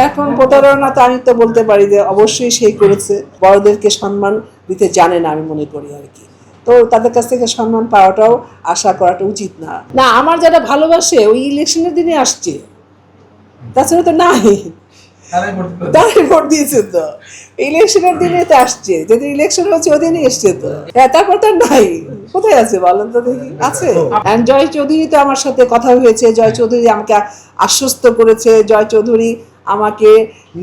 এখন প্রতারণা তো আমি তো বলতে পারি যে অবশ্যই সেই করেছে, বড়দেরকে সম্মান দিতে জানে না আমি মনে করি আর কি। তো তাদের কাছ থেকে সম্মান পাওয়াটাও আশা করাটা উচিত না। না, আমার যারা ভালোবাসে ওই ইলেকশনের দিনে আসছে, তাছাড়া তো নাই। তারাই ভোট দিয়েছে তো, ইলেকশনের দিনে তো আসছে, যদি ইলেকশন হচ্ছে ওদিনই এসছে তো। হ্যাঁ, তারপর তো নাই, কোথায় আছে বলেন তো দেখি, আছে? জয় চৌধুরী তো আমার সাথে কথা হয়েছে, জয় চৌধুরী আমাকে আশ্বস্ত করেছে, জয় চৌধুরী আমাকে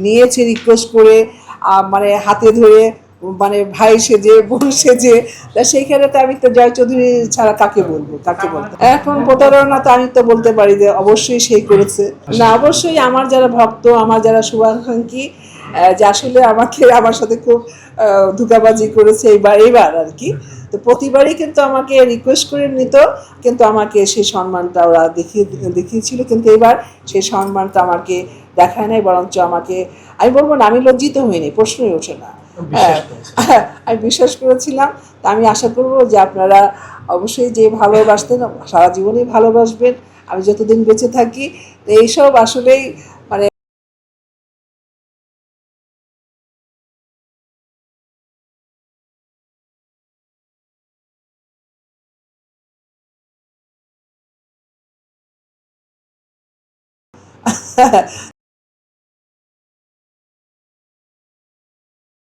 নিয়েছে রিকোয়েস্ট করে, মানে হাতে ধরে, মানে ভাই সেজে বোন সেজে। তা সেইখানে তো আমি তো জয় চৌধুরী ছাড়া কাকে বলবো, কাকে বলবো? এখন প্রতারণা তো আমি তো বলতে পারি যে অবশ্যই সেই করেছে। না, অবশ্যই আমার যারা ভক্ত, আমার যারা শুভাকাঙ্ক্ষী, যে আসলে আমাকে আমার সাথে খুব ধোঁকাবাজি করেছে এবার আর কি। তো প্রতিবারই কিন্তু আমাকে রিকোয়েস্ট করে নিত, কিন্তু আমাকে সেই সম্মানটা ওরা দেখিয়েছিল, কিন্তু এবার সেই সম্মানটা আমাকে দেখায় নাই, বরঞ্চ আমাকে, আমি বলবো না আমি লজ্জিত হইনি, প্রশ্নই ওঠে না। আমি বিশ্বাস করেছিলাম। তা আমি আশা করব যে আপনারা অবশ্যই যে ভালোবাসতেন সারা জীবনই ভালোবাসবেন, আমি যতদিন বেঁচে থাকি। তো এইসব আসলেই মানে